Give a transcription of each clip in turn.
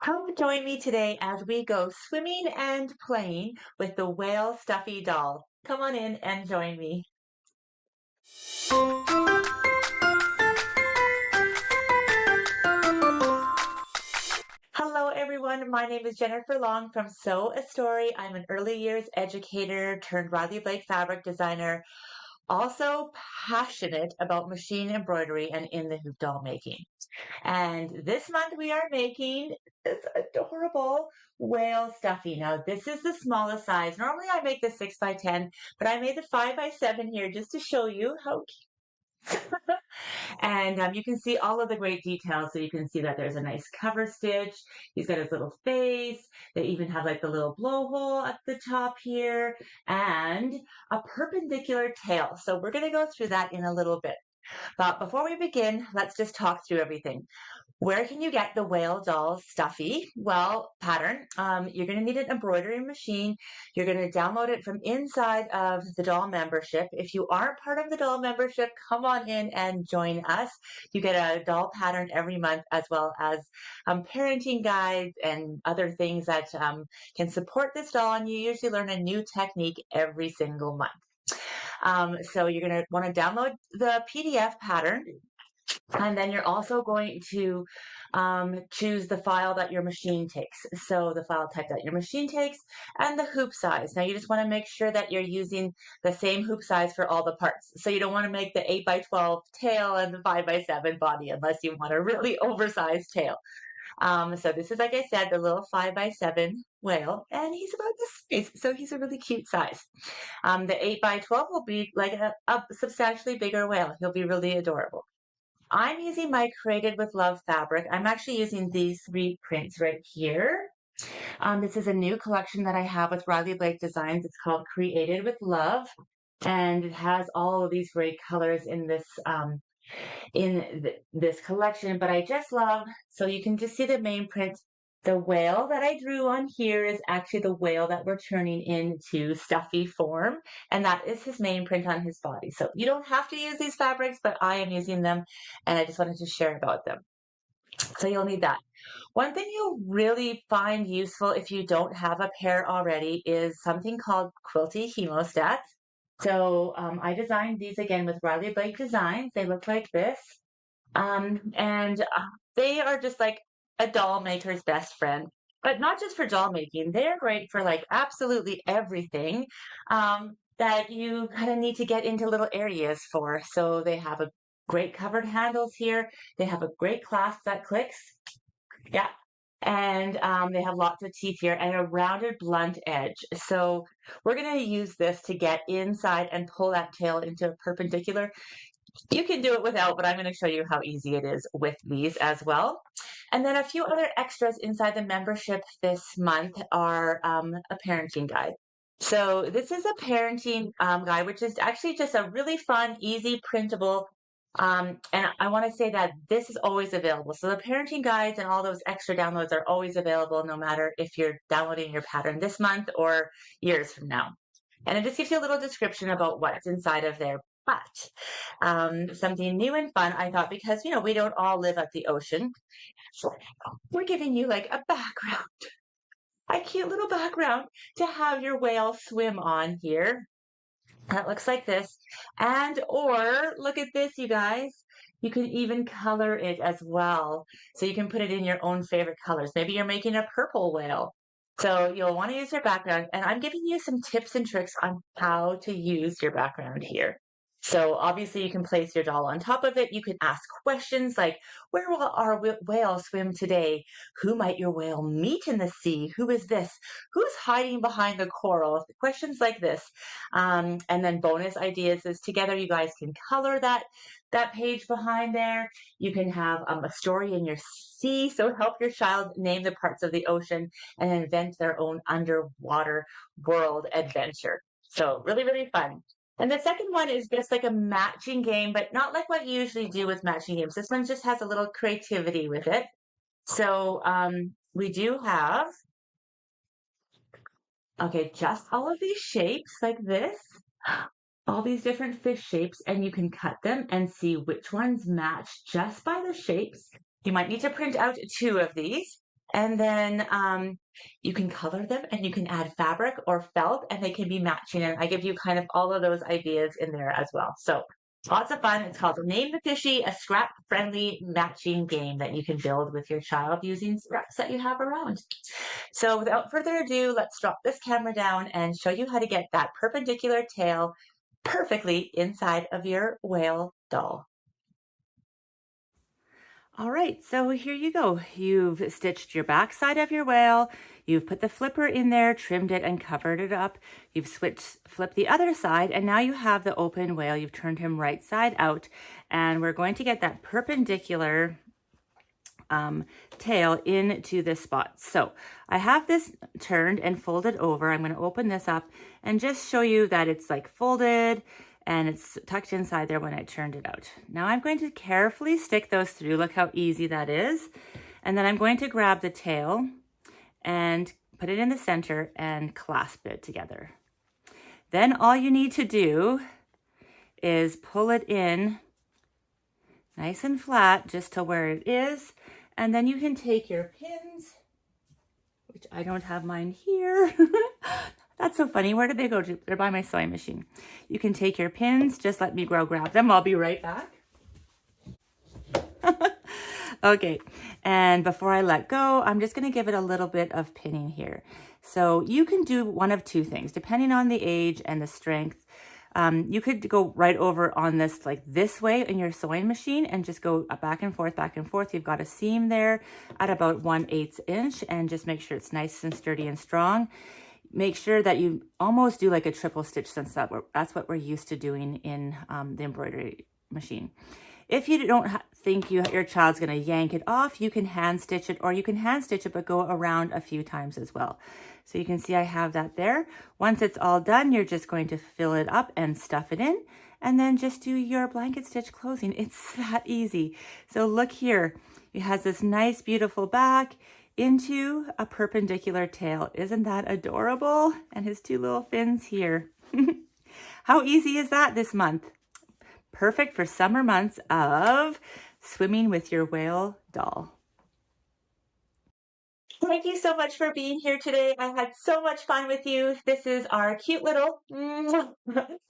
Come join me today as we go swimming and playing with the whale stuffy doll. Come on in and join me. Hello, everyone. My name is Jennifer Long from Sew a Story. I'm an early years educator turned Riley Blake fabric designer, also passionate about machine embroidery and in the hoop doll making. And this month we are making this adorable whale stuffy. Now, this is the smallest size. Normally I make the 6 by 10, but I made the 5 by 7 here just to show you how cute. And you can see all of the great details. So you can see that there's a nice cover stitch. He's got his little face. They even have like the little blowhole at the top here and a perpendicular tail. So we're going to go through that in a little bit. But before we begin, let's just talk through everything. Where can you get the whale doll stuffy? Well, pattern. You're going to need an embroidery machine. You're going to download it from inside of the doll membership. If you aren't part of the doll membership, come on in and join us. You get a doll pattern every month, as well as parenting guides and other things that can support this doll. And you usually learn a new technique every single month. So you're going to want to download the PDF pattern. And then you're also going to choose the file that your machine takes. So the file type that your machine takes and the hoop size. Now you just want to make sure that you're using the same hoop size for all the parts. So you don't want to make the 8 by 12 tail and the 5 by 7 body unless you want a really oversized tail. So this is, like I said, the little 5 by 7 whale, and he's about this size, so he's a really cute size. The 8 by 12 will be like a substantially bigger whale. He'll be really adorable. I'm using my Created with Love fabric. I'm actually using these 3 prints right here. This is a new collection that I have with Riley Blake Designs. It's called Created with Love, and it has all of these great colors in this collection. But I just love, so you can just see the main print. The whale that I drew on here is actually the whale that we're turning into stuffy form, and that is his main print on his body. So you don't have to use these fabrics, but I am using them, and I just wanted to share about them. So you'll need that. One thing you'll really find useful if you don't have a pair already is something called quilty hemostats. So I designed these again with Riley Blake Designs. They look like this. And they are just like a doll maker's best friend, but not just for doll making. They're great for like absolutely everything that you kind of need to get into little areas for. So they have a great covered handles here. They have a great clasp that clicks. Yeah. And they have lots of teeth here and a rounded blunt edge. So we're going to use this to get inside and pull that tail into a perpendicular. You can do it without, but I'm going to show you how easy it is with these as well. And then a few other extras inside the membership this month are a parenting guide. So this is a parenting guide, which is actually just a really fun, easy, printable. And I want to say that this is always available. So the parenting guides and all those extra downloads are always available, no matter if you're downloading your pattern this month or years from now. And it just gives you a little description about what's inside of there. But something new and fun, I thought, because, we don't all live at the ocean. So we're giving you like a background, a cute little background to have your whale swim on here. That looks like this. Or look at this, you guys. You can even color it as well. So you can put it in your own favorite colors. Maybe you're making a purple whale. So you'll want to use your background. And I'm giving you some tips and tricks on how to use your background here. So obviously you can place your doll on top of it. You can ask questions like, where will our whale swim today? Who might your whale meet in the sea? Who is this? Who's hiding behind the coral? Questions like this. And then bonus ideas is together you guys can color that page behind there. You can have a story in your sea. So help your child name the parts of the ocean and invent their own underwater world adventure. So really, really fun. And the second one is just like a matching game, but not like what you usually do with matching games. This one just has a little creativity with it. So we do have, okay, just all of these shapes like this, all these different fish shapes, and you can cut them and see which ones match just by the shapes. You might need to print out 2 of these. And then you can color them and you can add fabric or felt and they can be matching. And I give you kind of all of those ideas in there as well. So lots of fun. It's called Name the Fishy, a scrap-friendly matching game that you can build with your child using scraps that you have around. So without further ado, let's drop this camera down and show you how to get that perpendicular tail perfectly inside of your whale doll. All right, so here you go. You've stitched your back side of your whale. You've put the flipper in there, trimmed it and covered it up. You've flipped the other side, and now you have the open whale. You've turned him right side out, and we're going to get that perpendicular tail into this spot. So I have this turned and folded over. I'm going to open this up and just show you that it's like folded and it's tucked inside there when I turned it out. Now I'm going to carefully stick those through. Look how easy that is. And then I'm going to grab the tail and put it in the center and clasp it together. Then all you need to do is pull it in nice and flat just to where it is. And then you can take your pins, which I don't have mine here. That's so funny. Where did they go? They're by my sewing machine. You can take your pins. Just let me go grab them. I'll be right back. Okay. And before I let go, I'm just going to give it a little bit of pinning here. So you can do one of two things, depending on the age and the strength. You could go right over on this like this way in your sewing machine and just go back and forth, back and forth. You've got a seam there at about 1/8 inch and just make sure it's nice and sturdy and strong. Make sure that you almost do like a triple stitch, since that's what we're used to doing in the embroidery machine. If you don't think your child's going to yank it off, you can hand stitch it, or you can hand stitch it but go around a few times as well. So you can see I have that there. Once it's all done, you're just going to fill it up and stuff it in, and then just do your blanket stitch closing. It's that easy. So look here, it has this nice beautiful back into a perpendicular tail. Isn't that adorable? And his two little fins here. How easy is that this month? Perfect for summer months of swimming with your whale doll. Thank you so much for being here today. I had so much fun with you. This is our cute little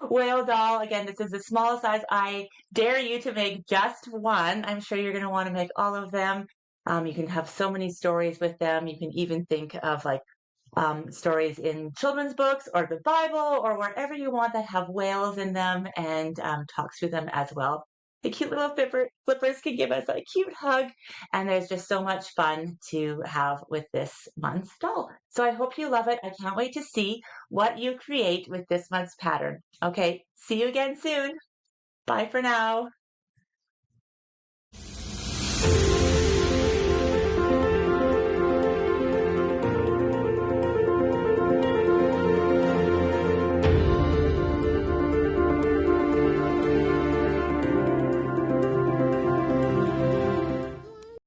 whale doll. Again, this is the smallest size. I dare you to make just one. I'm sure you're going to want to make all of them. You can have so many stories with them. You can even think of like stories in children's books or the Bible or wherever you want that have whales in them, and talk through them as well. The cute little flippers can give us a cute hug, and there's just so much fun to have with this month's doll. So I hope you love it. I can't wait to see what you create with this month's pattern. Okay, see you again soon. Bye for now.